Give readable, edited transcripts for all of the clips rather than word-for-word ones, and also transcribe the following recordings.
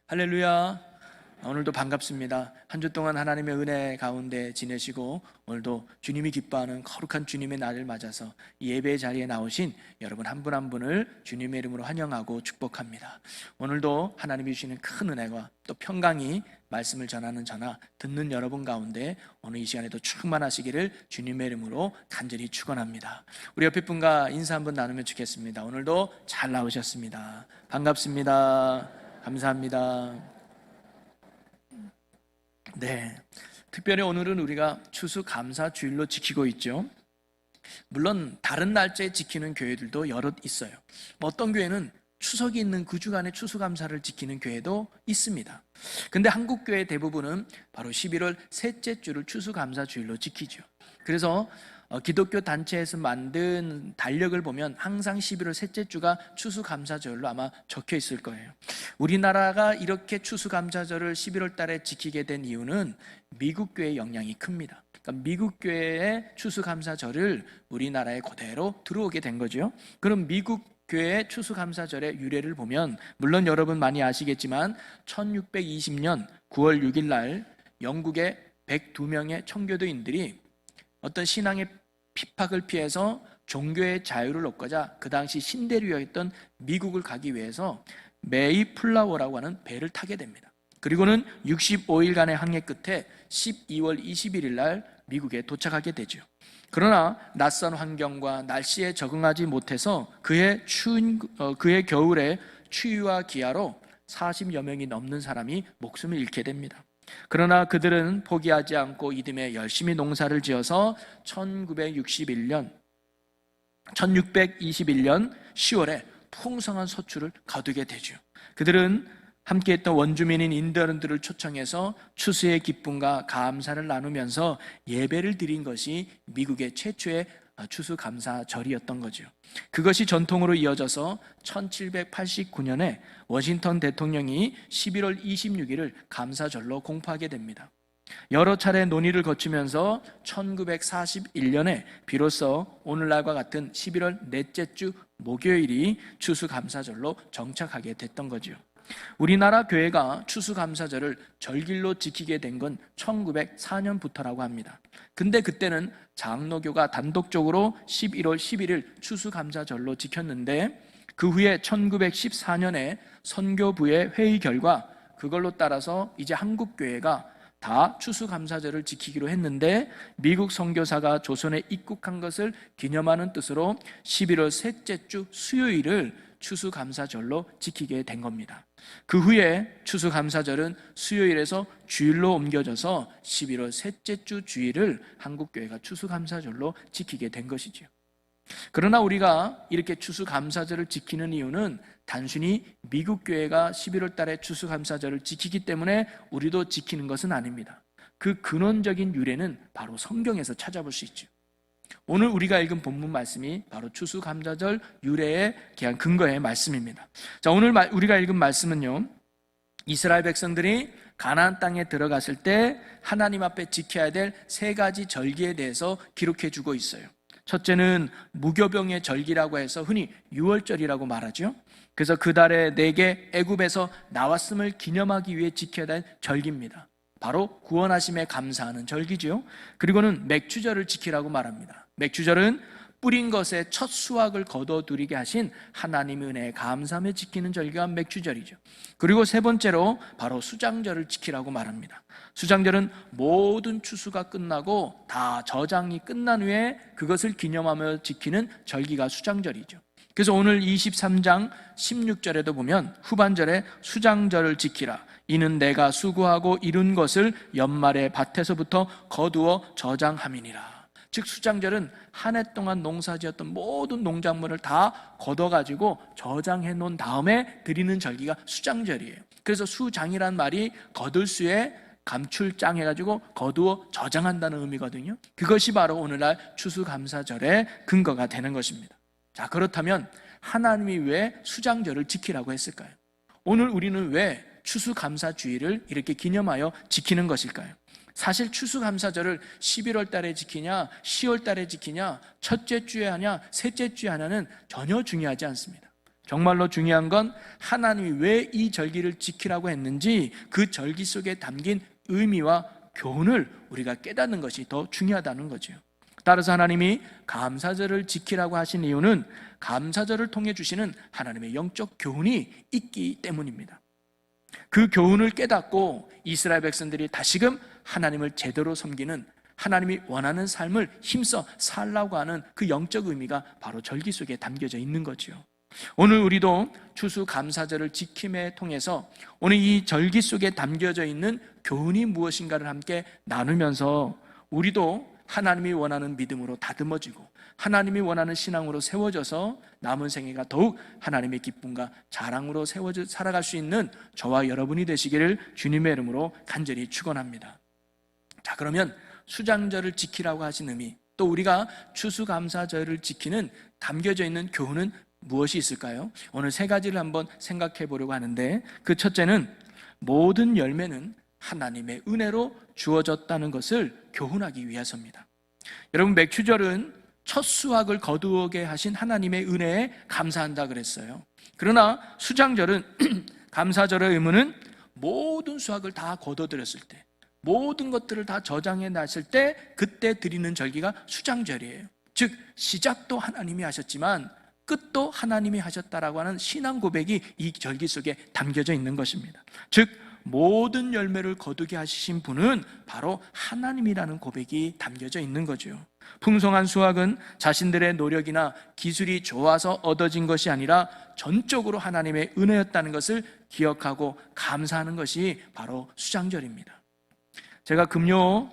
할렐루야. 오늘도 반갑습니다. 한 주 동안 하나님의 은혜 가운데 지내시고 오늘도 주님이 기뻐하는 거룩한 주님의 날을 맞아서 이 예배의 자리에 나오신 여러분 한 분 한 분을 주님의 이름으로 환영하고 축복합니다. 오늘도 하나님이 주시는 큰 은혜와 또 평강이 말씀을 전하는 저나 듣는 여러분 가운데 오늘 이 시간에도 충만하시기를 주님의 이름으로 간절히 축원합니다. 우리 옆에 분과 인사 한번 나누면 좋겠습니다. 오늘도 잘 나오셨습니다. 반갑습니다. 감사합니다. 네, 특별히 오늘은 우리가 추수감사주일로 지키고 있죠. 물론 다른 날짜에 지키는 교회들도 여럿 있어요. 어떤 교회는 추석이 있는 그 주간에 추수감사를 지키는 교회도 있습니다. 근데 한국 교회 대부분은 바로 11월 셋째 주를 추수감사주일로 지키죠. 그래서 기독교 단체에서 만든 달력을 보면 항상 11월 셋째 주가 추수감사절로 아마 적혀 있을 거예요. 우리나라가 이렇게 추수감사절을 11월 달에 지키게 된 이유는 미국 교회의 영향이 큽니다. 그러니까 미국 교회의 추수감사절을 우리나라에 그대로 들어오게 된 거죠. 그럼 미국 교회의 추수감사절의 유래를 보면 물론 여러분 많이 아시겠지만 1620년 9월 6일 날 영국의 102명의 청교도인들이 어떤 신앙의 핍박을 피해서 종교의 자유를 얻고자 그 당시 신대륙이었던 미국을 가기 위해서 메이플라워라고 하는 배를 타게 됩니다. 그리고는 65일간의 항해 끝에 12월 21일 날 미국에 도착하게 되죠. 그러나 낯선 환경과 날씨에 적응하지 못해서 그의 겨울에 추위와 기아로 40여 명이 넘는 사람이 목숨을 잃게 됩니다. 그러나 그들은 포기하지 않고 이듬해 열심히 농사를 지어서 1621년 10월에 풍성한 소출을 거두게 되죠. 그들은 함께했던 원주민인 인디언들을 초청해서 추수의 기쁨과 감사를 나누면서 예배를 드린 것이 미국의 최초의 추수감사절이었던 거죠. 그것이 전통으로 이어져서 1789년에 워싱턴 대통령이 11월 26일을 감사절로 공포하게 됩니다. 여러 차례 논의를 거치면서 1941년에 비로소 오늘날과 같은 11월 넷째 주 목요일이 추수감사절로 정착하게 됐던 거죠. 우리나라 교회가 추수감사절을 절길로 지키게 된 건 1904년부터라고 합니다. 근데 그때는 장로교가 단독적으로 11월 11일 추수감사절로 지켰는데 그 후에 1914년에 선교부의 회의 결과 그걸로 따라서 이제 한국교회가 다 추수감사절을 지키기로 했는데 미국 선교사가 조선에 입국한 것을 기념하는 뜻으로 11월 셋째 주 수요일을 추수감사절로 지키게 된 겁니다. 그 후에 추수감사절은 수요일에서 주일로 옮겨져서 11월 셋째 주 주일을 한국교회가 추수감사절로 지키게 된 것이죠. 그러나 우리가 이렇게 추수감사절을 지키는 이유는 단순히 미국 교회가 11월 달에 추수감사절을 지키기 때문에 우리도 지키는 것은 아닙니다. 그 근원적인 유래는 바로 성경에서 찾아볼 수 있죠. 오늘 우리가 읽은 본문 말씀이 바로 추수감사절 유래에 대한 근거의 말씀입니다. 자, 오늘 우리가 읽은 말씀은요, 이스라엘 백성들이 가나안 땅에 들어갔을 때 하나님 앞에 지켜야 될 세 가지 절기에 대해서 기록해 주고 있어요. 첫째는 무교병의 절기라고 해서 흔히 유월절이라고 말하죠. 그래서 그 달에 내게 애굽에서 나왔음을 기념하기 위해 지켜야 될 절기입니다. 바로 구원하심에 감사하는 절기죠. 그리고는 맥주절을 지키라고 말합니다. 맥주절은 뿌린 것에 첫 수확을 거둬들이게 하신 하나님의 은혜에 감사하며 지키는 절기가 맥주절이죠. 그리고 세 번째로 바로 수장절을 지키라고 말합니다. 수장절은 모든 추수가 끝나고 다 저장이 끝난 후에 그것을 기념하며 지키는 절기가 수장절이죠. 그래서 오늘 23장 16절에도 보면 후반절에 수장절을 지키라. 이는 내가 수고하고 이룬 것을 연말에 밭에서부터 거두어 저장함이니라. 즉 수장절은 한 해 동안 농사지었던 모든 농작물을 다 걷어가지고 저장해 놓은 다음에 드리는 절기가 수장절이에요. 그래서 수장이란 말이 거둘 수에 감출장 해가지고 거두어 저장한다는 의미거든요. 그것이 바로 오늘날 추수감사절의 근거가 되는 것입니다. 자, 그렇다면 하나님이 왜 수장절을 지키라고 했을까요? 오늘 우리는 왜 추수감사주의를 이렇게 기념하여 지키는 것일까요? 사실 추수감사절을 11월 달에 지키냐 10월 달에 지키냐 첫째 주에 하냐 셋째 주에 하냐는 전혀 중요하지 않습니다. 정말로 중요한 건 하나님이 왜 이 절기를 지키라고 했는지 그 절기 속에 담긴 의미와 교훈을 우리가 깨닫는 것이 더 중요하다는 거죠. 따라서 하나님이 감사절을 지키라고 하신 이유는 감사절을 통해 주시는 하나님의 영적 교훈이 있기 때문입니다. 그 교훈을 깨닫고 이스라엘 백성들이 다시금 하나님을 제대로 섬기는, 하나님이 원하는 삶을 힘써 살라고 하는 그 영적 의미가 바로 절기 속에 담겨져 있는 거죠. 오늘 우리도 추수감사절을 지킴에 통해서 오늘 이 절기 속에 담겨져 있는 교훈이 무엇인가를 함께 나누면서 우리도 하나님이 원하는 믿음으로 다듬어지고 하나님이 원하는 신앙으로 세워져서 남은 생애가 더욱 하나님의 기쁨과 자랑으로 세워져 살아갈 수 있는 저와 여러분이 되시기를 주님의 이름으로 간절히 축원합니다. 자, 그러면 수장절을 지키라고 하신 의미, 또 우리가 추수감사절을 지키는 담겨져 있는 교훈은 무엇이 있을까요? 오늘 세 가지를 한번 생각해 보려고 하는데, 그 첫째는 모든 열매는 하나님의 은혜로 주어졌다는 것을 교훈하기 위해서입니다. 여러분, 맥추절은 첫 수확을 거두게 하신 하나님의 은혜에 감사한다 그랬어요. 그러나 수장절은 감사절의 의무는 모든 수확을 다 거둬들였을 때, 모든 것들을 다 저장해 놨을 때 그때 드리는 절기가 수장절이에요. 즉 시작도 하나님이 하셨지만 끝도 하나님이 하셨다라고 하는 신앙 고백이 이 절기 속에 담겨져 있는 것입니다. 즉 모든 열매를 거두게 하신 분은 바로 하나님이라는 고백이 담겨져 있는 거죠. 풍성한 수확은 자신들의 노력이나 기술이 좋아서 얻어진 것이 아니라 전적으로 하나님의 은혜였다는 것을 기억하고 감사하는 것이 바로 수장절입니다. 제가 금요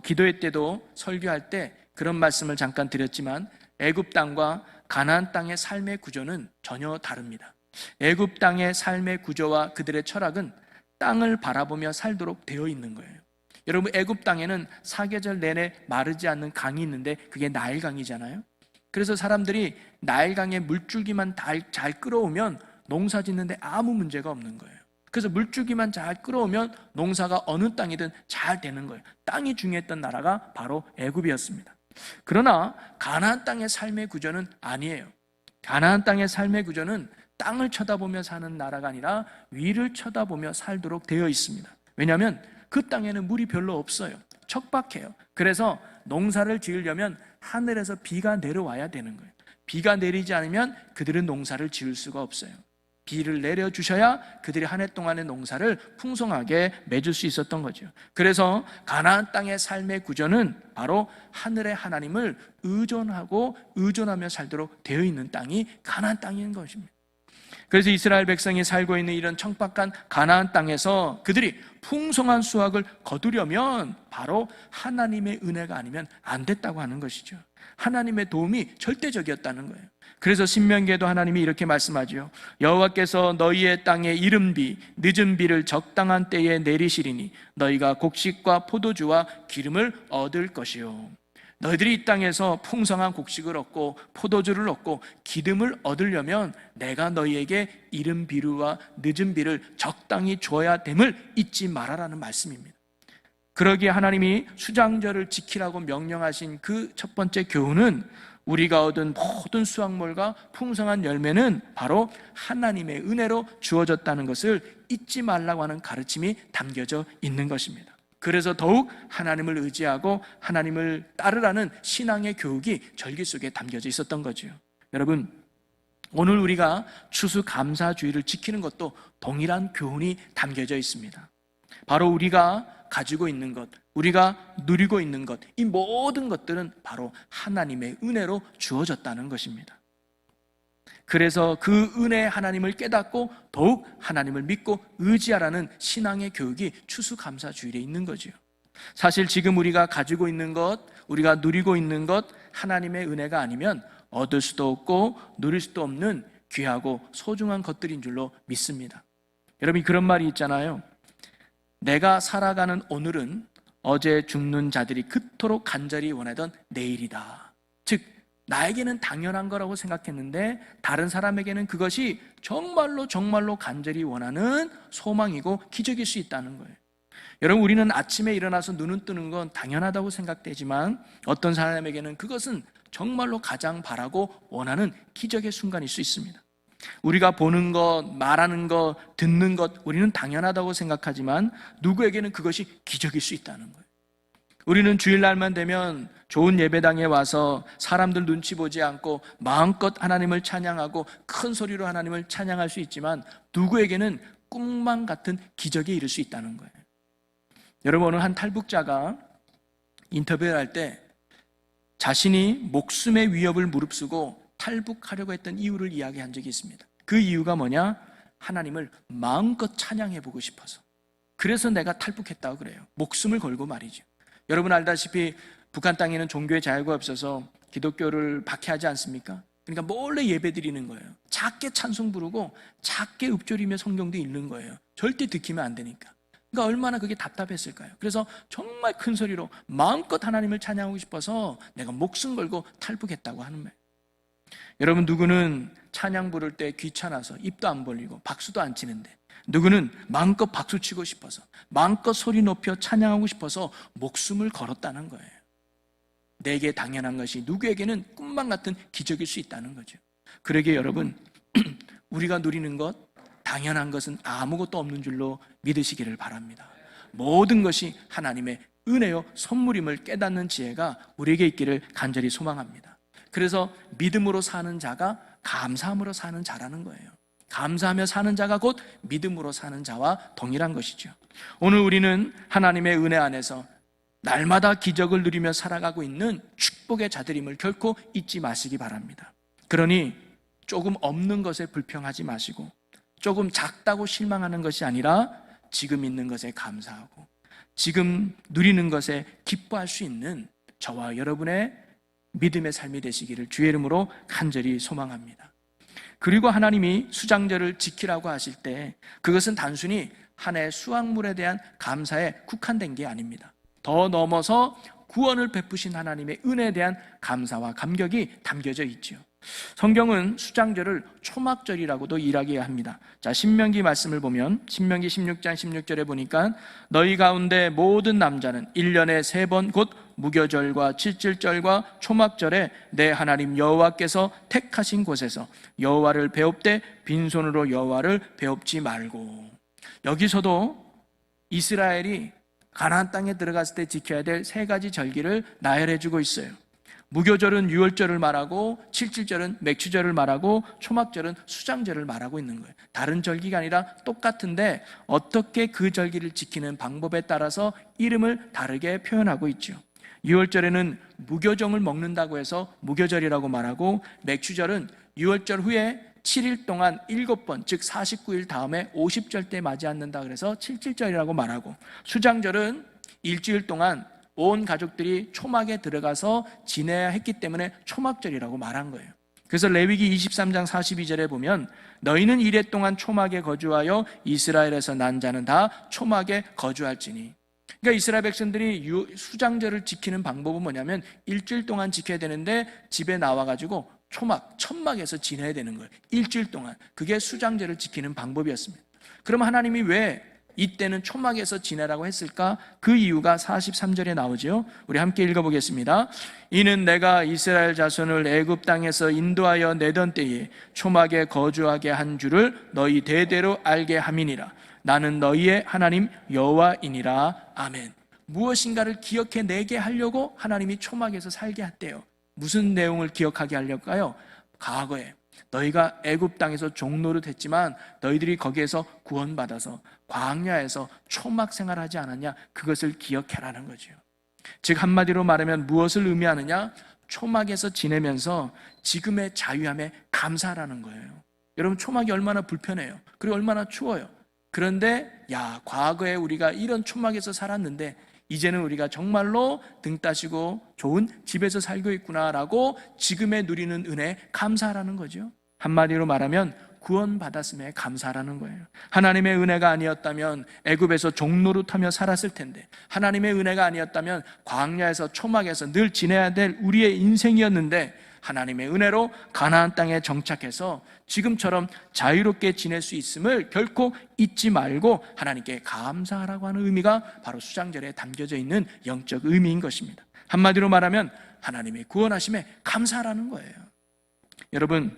기도회 때도 설교할 때 그런 말씀을 잠깐 드렸지만, 애굽 땅과 가나안 땅의 삶의 구조는 전혀 다릅니다. 애굽 땅의 삶의 구조와 그들의 철학은 땅을 바라보며 살도록 되어 있는 거예요. 여러분, 애굽 땅에는 사계절 내내 마르지 않는 강이 있는데 그게 나일강이잖아요. 그래서 사람들이 나일강의 물줄기만 잘 끌어오면 농사 짓는데 아무 문제가 없는 거예요. 그래서 물줄기만 잘 끌어오면 농사가 어느 땅이든 잘 되는 거예요. 땅이 중요했던 나라가 바로 애굽이었습니다. 그러나 가나안 땅의 삶의 구조는 아니에요. 가나안 땅의 삶의 구조는 땅을 쳐다보며 사는 나라가 아니라 위를 쳐다보며 살도록 되어 있습니다. 왜냐하면 그 땅에는 물이 별로 없어요. 척박해요. 그래서 농사를 지으려면 하늘에서 비가 내려와야 되는 거예요. 비가 내리지 않으면 그들은 농사를 지을 수가 없어요. 비를 내려주셔야 그들이 한 해 동안의 농사를 풍성하게 맺을 수 있었던 거죠. 그래서 가나안 땅의 삶의 구조는 바로 하늘의 하나님을 의존하며 살도록 되어 있는 땅이 가나안 땅인 것입니다. 그래서 이스라엘 백성이 살고 있는 이런 청박한 가나안 땅에서 그들이 풍성한 수확을 거두려면 바로 하나님의 은혜가 아니면 안 됐다고 하는 것이죠. 하나님의 도움이 절대적이었다는 거예요. 그래서 신명기에도 하나님이 이렇게 말씀하죠. 여호와께서 너희의 땅에 이른 비, 늦은 비를 적당한 때에 내리시리니 너희가 곡식과 포도주와 기름을 얻을 것이요. 너희들이 이 땅에서 풍성한 곡식을 얻고 포도주를 얻고 기름을 얻으려면 내가 너희에게 이른 비와 늦은 비를 적당히 줘야 됨을 잊지 말아라는 말씀입니다. 그러기에 하나님이 수장절을 지키라고 명령하신 그 첫 번째 교훈은 우리가 얻은 모든 수확물과 풍성한 열매는 바로 하나님의 은혜로 주어졌다는 것을 잊지 말라고 하는 가르침이 담겨져 있는 것입니다. 그래서 더욱 하나님을 의지하고 하나님을 따르라는 신앙의 교육이 절기 속에 담겨져 있었던 거죠. 여러분, 오늘 우리가 추수감사주의를 지키는 것도 동일한 교훈이 담겨져 있습니다. 바로 우리가 가지고 있는 것, 우리가 누리고 있는 것, 이 모든 것들은 바로 하나님의 은혜로 주어졌다는 것입니다. 그래서 그 은혜 하나님을 깨닫고 더욱 하나님을 믿고 의지하라는 신앙의 교육이 추수감사주일에 있는 거죠. 사실 지금 우리가 가지고 있는 것, 우리가 누리고 있는 것, 하나님의 은혜가 아니면 얻을 수도 없고 누릴 수도 없는 귀하고 소중한 것들인 줄로 믿습니다. 여러분, 그런 말이 있잖아요. 내가 살아가는 오늘은 어제 죽는 자들이 그토록 간절히 원하던 내일이다. 즉 나에게는 당연한 거라고 생각했는데 다른 사람에게는 그것이 정말로 간절히 원하는 소망이고 기적일 수 있다는 거예요. 여러분, 우리는 아침에 일어나서 눈을 뜨는 건 당연하다고 생각되지만 어떤 사람에게는 그것은 정말로 가장 바라고 원하는 기적의 순간일 수 있습니다. 우리가 보는 것, 말하는 것, 듣는 것 우리는 당연하다고 생각하지만 누구에게는 그것이 기적일 수 있다는 거예요. 우리는 주일날만 되면 좋은 예배당에 와서 사람들 눈치 보지 않고 마음껏 하나님을 찬양하고 큰 소리로 하나님을 찬양할 수 있지만 누구에게는 꿈만 같은 기적에 이를 수 있다는 거예요. 여러분, 오늘 한 탈북자가 인터뷰를 할 때 자신이 목숨의 위협을 무릅쓰고 탈북하려고 했던 이유를 이야기한 적이 있습니다. 그 이유가 뭐냐? 하나님을 마음껏 찬양해보고 싶어서. 그래서 내가 탈북했다고 그래요. 목숨을 걸고 말이죠. 여러분 알다시피 북한 땅에는 종교의 자유가 없어서 기독교를 박해하지 않습니까? 그러니까 몰래 예배 드리는 거예요. 작게 찬송 부르고 작게 읊조리며 성경도 읽는 거예요. 절대 들키면 안 되니까. 그러니까 얼마나 그게 답답했을까요? 그래서 정말 큰 소리로 마음껏 하나님을 찬양하고 싶어서 내가 목숨 걸고 탈북했다고 하는 거예요. 여러분, 누구는 찬양 부를 때 귀찮아서 입도 안 벌리고 박수도 안 치는데, 누구는 마음껏 박수 치고 싶어서 마음껏 소리 높여 찬양하고 싶어서 목숨을 걸었다는 거예요. 내게 당연한 것이 누구에게는 꿈만 같은 기적일 수 있다는 거죠. 그러기에 여러분, 우리가 누리는 것, 당연한 것은 아무것도 없는 줄로 믿으시기를 바랍니다. 모든 것이 하나님의 은혜요 선물임을 깨닫는 지혜가 우리에게 있기를 간절히 소망합니다. 그래서 믿음으로 사는 자가 감사함으로 사는 자라는 거예요. 감사하며 사는 자가 곧 믿음으로 사는 자와 동일한 것이죠. 오늘 우리는 하나님의 은혜 안에서 날마다 기적을 누리며 살아가고 있는 축복의 자들임을 결코 잊지 마시기 바랍니다. 그러니 조금 없는 것에 불평하지 마시고, 조금 작다고 실망하는 것이 아니라 지금 있는 것에 감사하고 지금 누리는 것에 기뻐할 수 있는 저와 여러분의 믿음의 삶이 되시기를 주의 이름으로 간절히 소망합니다. 그리고 하나님이 수장절을 지키라고 하실 때 그것은 단순히 한 해 수확물에 대한 감사에 국한된 게 아닙니다. 더 넘어서 구원을 베푸신 하나님의 은혜에 대한 감사와 감격이 담겨져 있죠. 성경은 수장절을 초막절이라고도 이야기합니다. 자, 신명기 말씀을 보면 신명기 16장 16절에 보니까 너희 가운데 모든 남자는 1년에 3번 곧 무교절과 칠칠절과 초막절에 내 하나님 여호와께서 택하신 곳에서 여호와를 배웁되 빈손으로 여호와를 배웁지 말고. 여기서도 이스라엘이 가나안 땅에 들어갔을 때 지켜야 될 3가지 절기를 나열해 주고 있어요. 무교절은 유월절을 말하고 칠칠절은 맥추절을 말하고 초막절은 수장절을 말하고 있는 거예요. 다른 절기가 아니라 똑같은데 어떻게 그 절기를 지키는 방법에 따라서 이름을 다르게 표현하고 있죠. 유월절에는 무교정을 먹는다고 해서 무교절이라고 말하고, 맥추절은 유월절 후에 7일 동안 7번, 즉 49일 다음에 50절 때 맞이 않는다 그래서 칠칠절이라고 말하고, 수장절은 일주일 동안 온 가족들이 초막에 들어가서 지내야 했기 때문에 초막절이라고 말한 거예요. 그래서 레위기 23장 42절에 보면 너희는 이래 동안 초막에 거주하여 이스라엘에서 난 자는 다 초막에 거주할지니. 그러니까 이스라엘 백성들이 수장절을 지키는 방법은 뭐냐면 일주일 동안 지켜야 되는데 집에 나와가지고 천막에서 지내야 되는 거예요. 일주일 동안. 그게 수장절을 지키는 방법이었습니다. 그럼 하나님이 왜 이때는 초막에서 지내라고 했을까? 그 이유가 43절에 나오죠. 우리 함께 읽어보겠습니다. 이는 내가 이스라엘 자손을 애굽 땅에서 인도하여 내던 때에 초막에 거주하게 한 줄을 너희 대대로 알게 함이니라. 나는 너희의 하나님 여호와이니라. 아멘. 무엇인가를 기억해 내게 하려고 하나님이 초막에서 살게 했대요. 무슨 내용을 기억하게 하려까요? 과거에 너희가 애굽 땅에서 종노릇 했지만 너희들이 거기에서 구원받아서 광야에서 초막 생활하지 않았냐? 그것을 기억해라는 거죠. 즉 한마디로 말하면 무엇을 의미하느냐? 초막에서 지내면서 지금의 자유함에 감사하라는 거예요. 여러분, 초막이 얼마나 불편해요. 그리고 얼마나 추워요. 그런데 과거에 우리가 이런 초막에서 살았는데 이제는 우리가 정말로 등 따시고 좋은 집에서 살고 있구나라고 지금에 누리는 은혜에 감사하라는 거죠. 한마디로 말하면 구원받았음에 감사하라는 거예요. 하나님의 은혜가 아니었다면 애굽에서 종노릇하며 살았을 텐데, 하나님의 은혜가 아니었다면 광야에서 초막에서 늘 지내야 될 우리의 인생이었는데, 하나님의 은혜로 가나안 땅에 정착해서 지금처럼 자유롭게 지낼 수 있음을 결코 잊지 말고 하나님께 감사하라고 하는 의미가 바로 수장절에 담겨져 있는 영적 의미인 것입니다. 한마디로 말하면 하나님의 구원하심에 감사하라는 거예요. 여러분,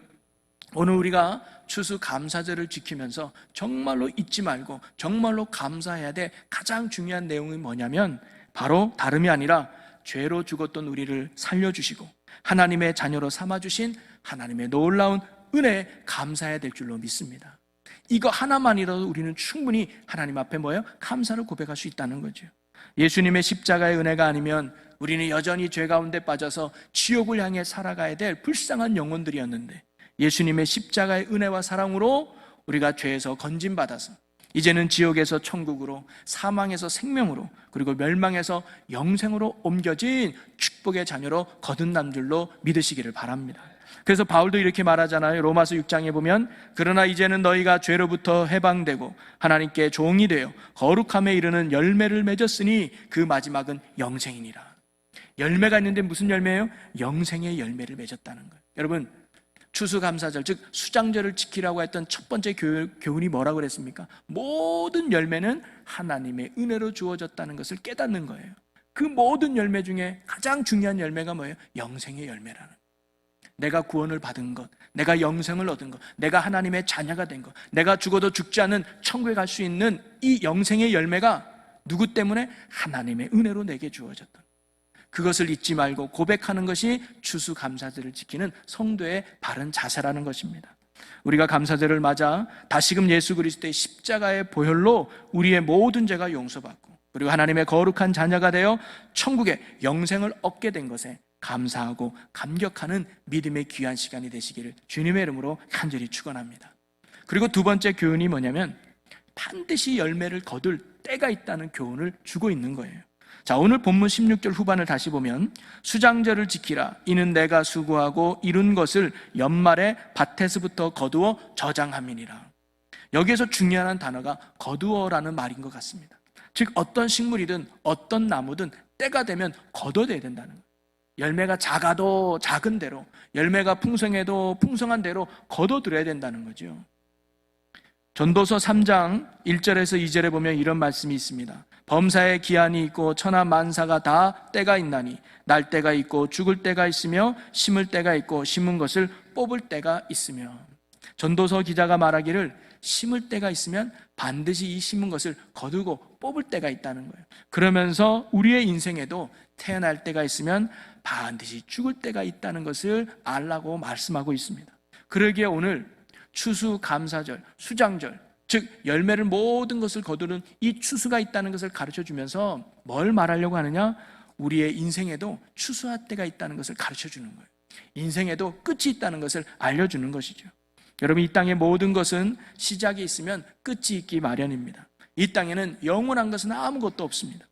오늘 우리가 추수감사절을 지키면서 정말로 잊지 말고 정말로 감사해야 될 가장 중요한 내용이 뭐냐면 바로 다름이 아니라 죄로 죽었던 우리를 살려주시고 하나님의 자녀로 삼아주신 하나님의 놀라운 은혜에 감사해야 될 줄로 믿습니다. 이거 하나만이라도 우리는 충분히 하나님 앞에 뭐예요? 감사를 고백할 수 있다는 거죠. 예수님의 십자가의 은혜가 아니면 우리는 여전히 죄 가운데 빠져서 지옥을 향해 살아가야 될 불쌍한 영혼들이었는데 예수님의 십자가의 은혜와 사랑으로 우리가 죄에서 건짐받아서 이제는 지옥에서 천국으로, 사망에서 생명으로, 그리고 멸망에서 영생으로 옮겨진 축복의 자녀로 거듭난 줄로 믿으시기를 바랍니다. 그래서 바울도 이렇게 말하잖아요. 로마서 6장에 보면 그러나 이제는 너희가 죄로부터 해방되고 하나님께 종이 되어 거룩함에 이르는 열매를 맺었으니 그 마지막은 영생이니라. 열매가 있는데 무슨 열매예요? 영생의 열매를 맺었다는 거예요. 여러분, 추수감사절, 즉 수장절을 지키라고 했던 첫 번째 교훈이 뭐라고 그랬습니까? 모든 열매는 하나님의 은혜로 주어졌다는 것을 깨닫는 거예요. 그 모든 열매 중에 가장 중요한 열매가 뭐예요? 영생의 열매라는 거예요. 내가 구원을 받은 것, 내가 영생을 얻은 것, 내가 하나님의 자녀가 된 것, 내가 죽어도 죽지 않는 천국에 갈 수 있는 이 영생의 열매가 누구 때문에? 하나님의 은혜로 내게 주어졌다. 그것을 잊지 말고 고백하는 것이 추수감사절을 지키는 성도의 바른 자세라는 것입니다. 우리가 감사절을 맞아 다시금 예수 그리스도의 십자가의 보혈로 우리의 모든 죄가 용서받고 그리고 하나님의 거룩한 자녀가 되어 천국의 영생을 얻게 된 것에 감사하고 감격하는 믿음의 귀한 시간이 되시기를 주님의 이름으로 간절히 축원합니다. 그리고 두 번째 교훈이 뭐냐면 반드시 열매를 거둘 때가 있다는 교훈을 주고 있는 거예요. 자, 오늘 본문 16절 후반을 다시 보면 수장절을 지키라. 이는 내가 수고하고 이룬 것을 연말에 밭에서부터 거두어 저장함이니라. 여기에서 중요한 단어가 거두어라는 말인 것 같습니다. 즉 어떤 식물이든 어떤 나무든 때가 되면 거둬야 된다는 거예요. 열매가 작아도 작은 대로, 열매가 풍성해도 풍성한 대로 거둬들여야 된다는 거죠. 전도서 3장 1절에서 2절에 보면 이런 말씀이 있습니다. 범사에 기한이 있고 천하 만사가 다 때가 있나니 날 때가 있고 죽을 때가 있으며 심을 때가 있고 심은 것을 뽑을 때가 있으며. 전도서 기자가 말하기를 심을 때가 있으면 반드시 이 심은 것을 거두고 뽑을 때가 있다는 거예요. 그러면서 우리의 인생에도 태어날 때가 있으면 반드시 죽을 때가 있다는 것을 알라고 말씀하고 있습니다. 그러기에 오늘 추수감사절, 수장절, 즉 열매를 모든 것을 거두는 이 추수가 있다는 것을 가르쳐주면서 뭘 말하려고 하느냐? 우리의 인생에도 추수할 때가 있다는 것을 가르쳐주는 거예요. 인생에도 끝이 있다는 것을 알려주는 것이죠. 여러분, 이 땅의 모든 것은 시작이 있으면 끝이 있기 마련입니다. 이 땅에는 영원한 것은 아무것도 없습니다.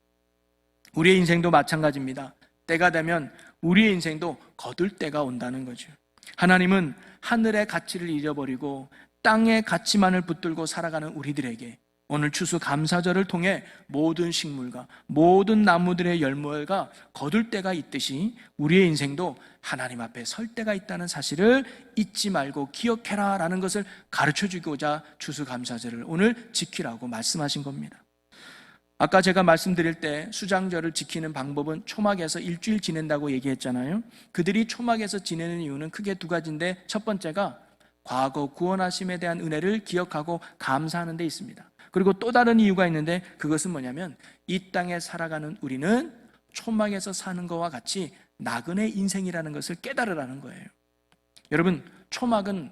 우리의 인생도 마찬가지입니다. 때가 되면 우리의 인생도 거둘 때가 온다는 거죠. 하나님은 하늘의 가치를 잃어버리고 땅의 가치만을 붙들고 살아가는 우리들에게 오늘 추수감사절을 통해 모든 식물과 모든 나무들의 열매가 거둘 때가 있듯이 우리의 인생도 하나님 앞에 설 때가 있다는 사실을 잊지 말고 기억해라 라는 것을 가르쳐주고자 추수감사절을 오늘 지키라고 말씀하신 겁니다. 아까 제가 말씀드릴 때 수장절을 지키는 방법은 초막에서 일주일 지낸다고 얘기했잖아요. 그들이 초막에서 지내는 이유는 크게 두 가지인데 첫 번째가 과거 구원하심에 대한 은혜를 기억하고 감사하는 데 있습니다. 그리고 또 다른 이유가 있는데 그것은 뭐냐면 이 땅에 살아가는 우리는 초막에서 사는 것과 같이 나그네 인생이라는 것을 깨달으라는 거예요. 여러분, 초막은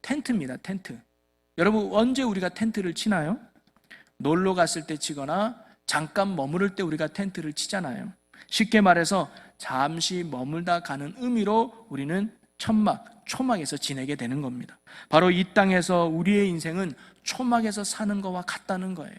텐트입니다. 텐트. 여러분, 언제 우리가 텐트를 치나요? 놀러 갔을 때 치거나 잠깐 머무를 때 우리가 텐트를 치잖아요. 쉽게 말해서 잠시 머물다 가는 의미로 우리는 초막에서 지내게 되는 겁니다. 바로 이 땅에서 우리의 인생은 초막에서 사는 것과 같다는 거예요.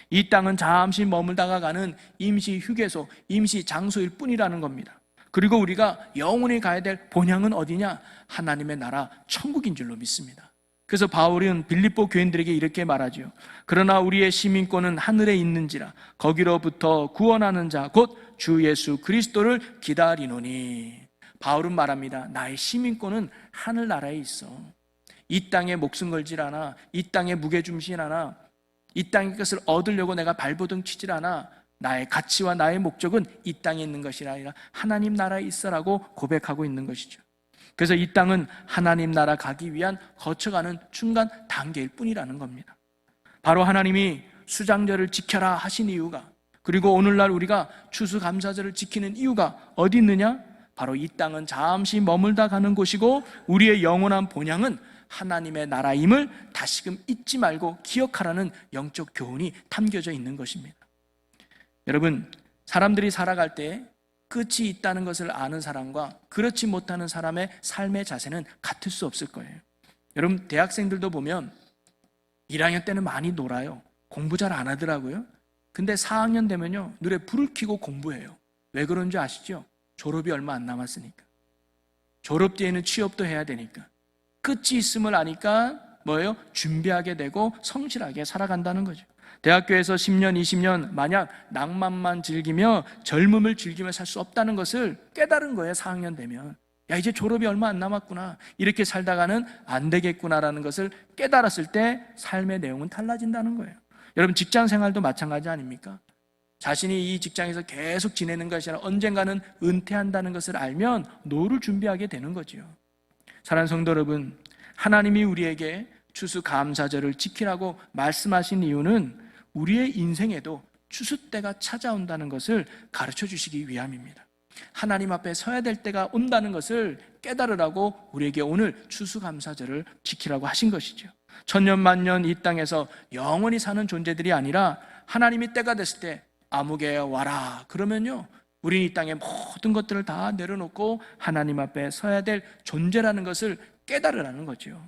이 땅은 잠시 머물다가 가는 임시 휴게소, 임시 장소일 뿐이라는 겁니다. 그리고 우리가 영원히 가야 될 본향은 어디냐? 하나님의 나라 천국인 줄로 믿습니다. 그래서 바울은 빌립보 교인들에게 이렇게 말하죠. 그러나 우리의 시민권은 하늘에 있는지라 거기로부터 구원하는 자 곧 주 예수 그리스도를 기다리노니. 바울은 말합니다. 나의 시민권은 하늘나라에 있어. 이 땅에 목숨 걸질 않아. 이 땅에 무게중심 않아. 이 땅의 것을 얻으려고 내가 발버둥 치질 않아. 나의 가치와 나의 목적은 이 땅에 있는 것이 아니라 하나님 나라에 있어라고 고백하고 있는 것이죠. 그래서 이 땅은 하나님 나라 가기 위한 거쳐가는 중간 단계일 뿐이라는 겁니다. 바로 하나님이 수장절을 지켜라 하신 이유가, 그리고 오늘날 우리가 추수감사절을 지키는 이유가 어디 있느냐? 바로 이 땅은 잠시 머물다 가는 곳이고 우리의 영원한 본향은 하나님의 나라임을 다시금 잊지 말고 기억하라는 영적 교훈이 담겨져 있는 것입니다. 여러분, 사람들이 살아갈 때 끝이 있다는 것을 아는 사람과 그렇지 못하는 사람의 삶의 자세는 같을 수 없을 거예요. 여러분, 대학생들도 보면 1학년 때는 많이 놀아요. 공부 잘 안 하더라고요. 근데 4학년 되면요, 눈에 불을 켜고 공부해요. 왜 그런지 아시죠? 졸업이 얼마 안 남았으니까. 졸업 뒤에는 취업도 해야 되니까. 끝이 있음을 아니까 뭐예요? 준비하게 되고 성실하게 살아간다는 거죠. 대학교에서 10년, 20년 만약 낭만만 즐기며 젊음을 즐기며 살 수 없다는 것을 깨달은 거예요. 4학년 되면. 야, 이제 졸업이 얼마 안 남았구나. 이렇게 살다가는 안 되겠구나라는 것을 깨달았을 때 삶의 내용은 달라진다는 거예요. 여러분, 직장 생활도 마찬가지 아닙니까? 자신이 이 직장에서 계속 지내는 것이 아니라 언젠가는 은퇴한다는 것을 알면 노를 준비하게 되는 거지요. 사랑하는 성도 여러분, 하나님이 우리에게 추수감사절을 지키라고 말씀하신 이유는 우리의 인생에도 추수 때가 찾아온다는 것을 가르쳐 주시기 위함입니다. 하나님 앞에 서야 될 때가 온다는 것을 깨달으라고 우리에게 오늘 추수감사절을 지키라고 하신 것이죠. 천년 만년 이 땅에서 영원히 사는 존재들이 아니라 하나님이 때가 됐을 때 아무개 와라 그러면요, 우리는 이 땅의 모든 것들을 다 내려놓고 하나님 앞에 서야 될 존재라는 것을 깨달으라는 거죠.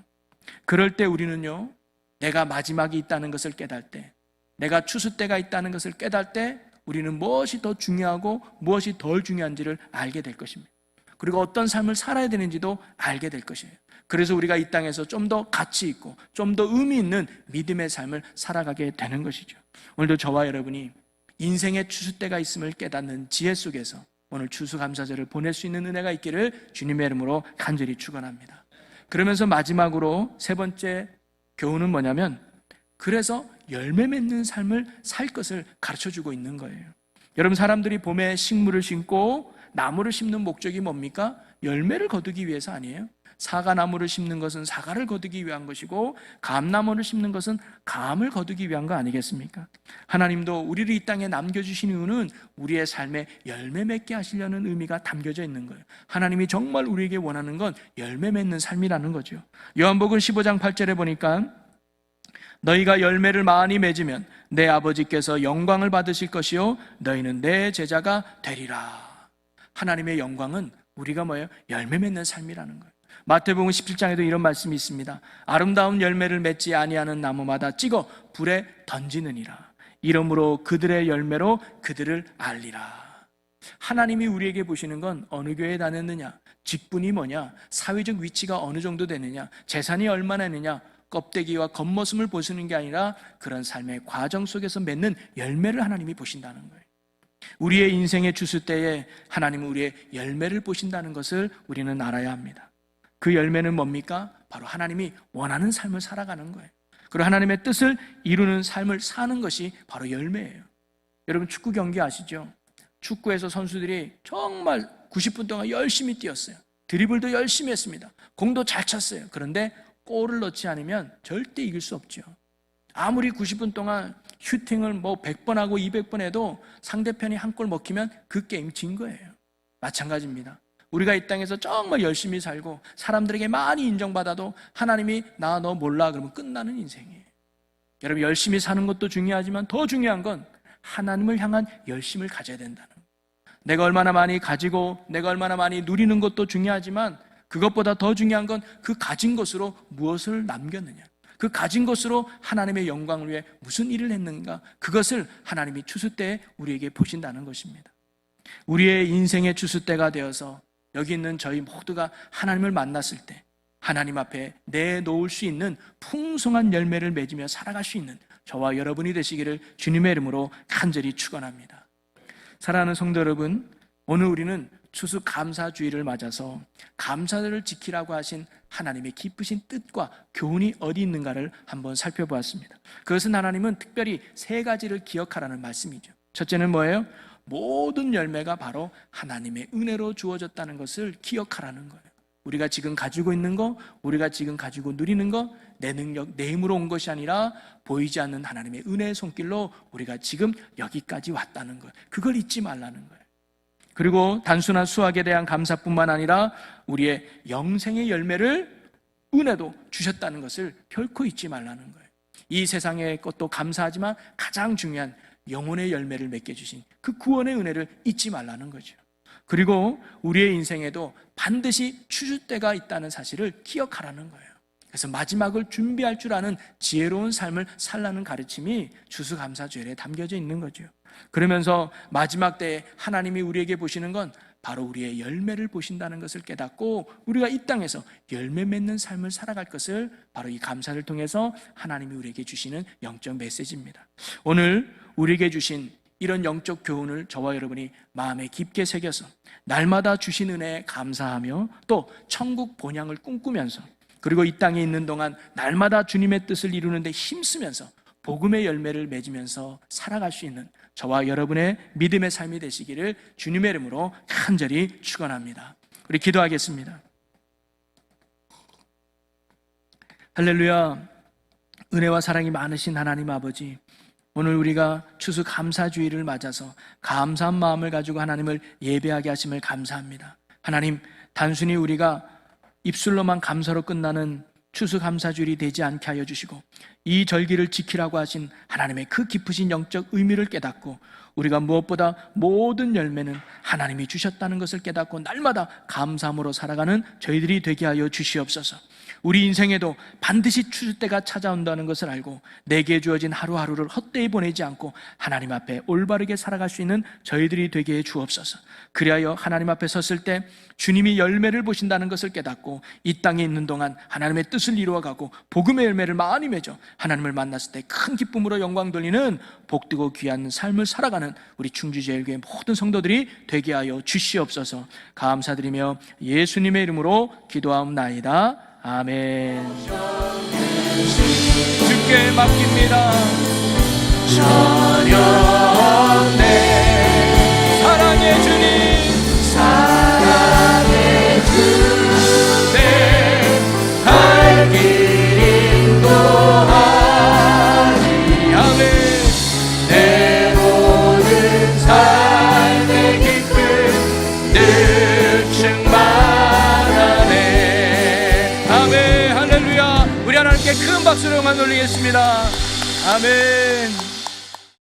그럴 때 우리는요, 내가 마지막이 있다는 것을 깨달을 때, 내가 추수 때가 있다는 것을 깨달을 때 우리는 무엇이 더 중요하고 무엇이 덜 중요한지를 알게 될 것입니다. 그리고 어떤 삶을 살아야 되는지도 알게 될 것이에요. 그래서 우리가 이 땅에서 좀 더 가치 있고 좀 더 의미 있는 믿음의 삶을 살아가게 되는 것이죠. 오늘도 저와 여러분이 인생의 추수 때가 있음을 깨닫는 지혜 속에서 오늘 추수감사절을 보낼 수 있는 은혜가 있기를 주님의 이름으로 간절히 축원합니다. 그러면서 마지막으로 세 번째 교훈은 뭐냐면, 그래서 열매 맺는 삶을 살 것을 가르쳐주고 있는 거예요. 여러분, 사람들이 봄에 식물을 심고 나무를 심는 목적이 뭡니까? 열매를 거두기 위해서 아니에요? 사과나무를 심는 것은 사과를 거두기 위한 것이고 감나무를 심는 것은 감을 거두기 위한 거 아니겠습니까? 하나님도 우리를 이 땅에 남겨주신 이유는 우리의 삶에 열매 맺게 하시려는 의미가 담겨져 있는 거예요. 하나님이 정말 우리에게 원하는 건 열매 맺는 삶이라는 거죠. 요한복음 15장 8절에 보니까 너희가 열매를 많이 맺으면 내 아버지께서 영광을 받으실 것이요 너희는 내 제자가 되리라. 하나님의 영광은 우리가 뭐예요? 열매 맺는 삶이라는 거예요. 마태복음 17장에도 이런 말씀이 있습니다. 아름다운 열매를 맺지 아니하는 나무마다 찍어 불에 던지느니라. 이러므로 그들의 열매로 그들을 알리라. 하나님이 우리에게 보시는 건 어느 교회에 다녔느냐, 직분이 뭐냐, 사회적 위치가 어느 정도 되느냐, 재산이 얼마나 있느냐, 껍데기와 겉모습을 보시는 게 아니라 그런 삶의 과정 속에서 맺는 열매를 하나님이 보신다는 거예요. 우리의 인생의 추수 때에 하나님은 우리의 열매를 보신다는 것을 우리는 알아야 합니다. 그 열매는 뭡니까? 바로 하나님이 원하는 삶을 살아가는 거예요. 그리고 하나님의 뜻을 이루는 삶을 사는 것이 바로 열매예요. 여러분, 축구 경기 아시죠? 축구에서 선수들이 정말 90분 동안 열심히 뛰었어요. 드리블도 열심히 했습니다. 공도 잘 찼어요. 그런데 골을 넣지 않으면 절대 이길 수 없죠. 아무리 90분 동안 슈팅을 100번 하고 200번 해도 상대편이 한 골 먹히면 그 게임 진 거예요. 마찬가지입니다. 우리가 이 땅에서 정말 열심히 살고 사람들에게 많이 인정받아도 하나님이 나 너 몰라 그러면 끝나는 인생이에요. 여러분, 열심히 사는 것도 중요하지만 더 중요한 건 하나님을 향한 열심을 가져야 된다는 거예요. 내가 얼마나 많이 가지고 내가 얼마나 많이 누리는 것도 중요하지만 그것보다 더 중요한 건 그 가진 것으로 무엇을 남겼느냐, 그 가진 것으로 하나님의 영광을 위해 무슨 일을 했는가, 그것을 하나님이 추수 때에 우리에게 보신다는 것입니다. 우리의 인생의 추수 때가 되어서 여기 있는 저희 모두가 하나님을 만났을 때 하나님 앞에 내놓을 수 있는 풍성한 열매를 맺으며 살아갈 수 있는 저와 여러분이 되시기를 주님의 이름으로 간절히 축원합니다. 사랑하는 성도 여러분, 오늘 우리는 추수감사주의를 맞아서 감사를 지키라고 하신 하나님의 깊으신 뜻과 교훈이 어디 있는가를 한번 살펴보았습니다. 그것은 하나님은 특별히 세 가지를 기억하라는 말씀이죠. 첫째는 뭐예요? 모든 열매가 바로 하나님의 은혜로 주어졌다는 것을 기억하라는 거예요. 우리가 지금 가지고 있는 거, 우리가 지금 가지고 누리는 거, 내 능력, 내 힘으로 온 것이 아니라 보이지 않는 하나님의 은혜의 손길로 우리가 지금 여기까지 왔다는 것, 그걸 잊지 말라는 거예요. 그리고 단순한 수확에 대한 감사뿐만 아니라 우리의 영생의 열매를 은혜도 주셨다는 것을 결코 잊지 말라는 거예요. 이 세상의 것도 감사하지만 가장 중요한 영혼의 열매를 맺게 주신 그 구원의 은혜를 잊지 말라는 거죠. 그리고 우리의 인생에도 반드시 추수 때가 있다는 사실을 기억하라는 거예요. 그래서 마지막을 준비할 줄 아는 지혜로운 삶을 살라는 가르침이 추수감사주일에 담겨져 있는 거죠. 그러면서 마지막 때에 하나님이 우리에게 보시는 건 바로 우리의 열매를 보신다는 것을 깨닫고 우리가 이 땅에서 열매 맺는 삶을 살아갈 것을 바로 이 감사를 통해서 하나님이 우리에게 주시는 영적 메시지입니다. 오늘 우리에게 주신 이런 영적 교훈을 저와 여러분이 마음에 깊게 새겨서 날마다 주신 은혜에 감사하며 또 천국 본향을 꿈꾸면서 그리고 이 땅에 있는 동안 날마다 주님의 뜻을 이루는 데 힘쓰면서 복음의 열매를 맺으면서 살아갈 수 있는 저와 여러분의 믿음의 삶이 되시기를 주님의 이름으로 간절히 축원합니다. 우리 기도하겠습니다. 할렐루야. 은혜와 사랑이 많으신 하나님 아버지, 오늘 우리가 추수감사주일을 맞아서 감사한 마음을 가지고 하나님을 예배하게 하심을 감사합니다. 하나님, 단순히 우리가 입술로만 감사로 끝나는 추수감사주일이 되지 않게 하여 주시고 이 절기를 지키라고 하신 하나님의 그 깊으신 영적 의미를 깨닫고 우리가 무엇보다 모든 열매는 하나님이 주셨다는 것을 깨닫고 날마다 감사함으로 살아가는 저희들이 되게 하여 주시옵소서. 우리 인생에도 반드시 추수 때가 찾아온다는 것을 알고 내게 주어진 하루하루를 헛되이 보내지 않고 하나님 앞에 올바르게 살아갈 수 있는 저희들이 되게 해 주옵소서. 그리하여 하나님 앞에 섰을 때 주님이 열매를 보신다는 것을 깨닫고 이 땅에 있는 동안 하나님의 뜻을 이루어가고 복음의 열매를 많이 맺어 하나님을 만났을 때 큰 기쁨으로 영광 돌리는 복되고 귀한 삶을 살아가는 우리 충주제일교회 모든 성도들이 되게 하여 주시옵소서. 감사드리며 예수님의 이름으로 기도하옵나이다. 아멘. 주께 맡깁니다. 전혀 내 사랑의 주님, 사랑의 주님, 갈 길 인도하리. 아멘. 내 모든 삶의 기쁨 늘 충만하네. 아멘. 할렐루야. 우리 하나님께 큰 박수로 영광 돌리겠습니다. 아멘.